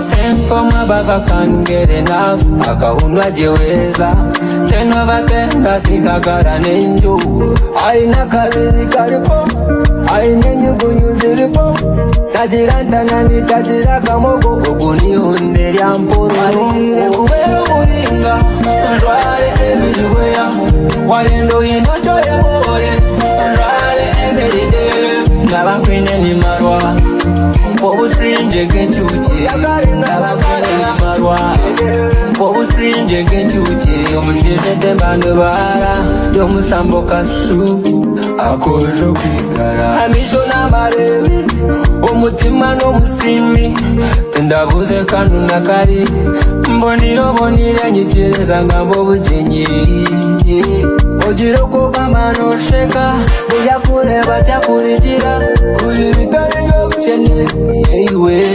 Sent for my baba can't get enough. Akaunwa jiweza tena batenda thika garanenjo. Aina kalili karipo, aina nyugunyu zilipo. Tajiranta nani tajira kamogo oguni hunde ya mpuru. Marire kubero muringa, njware ebijuweya. Walendo hino choye more, njware eberide. Nabakwine ni marwa. Pobusinje genchuchi Nabakwene ni marwa Pobusinje genchuchi Omushite tembano bara Yomusambo kasu Akojo kwikara Amisho na marebi Omutima no musimi Tendabuze kanu nakari Mboniro bonire nyitireza ngambo bujenyi Ojiroko kama no sheka Buya kureba tya kurijira Kuri bitari yo chene Anyway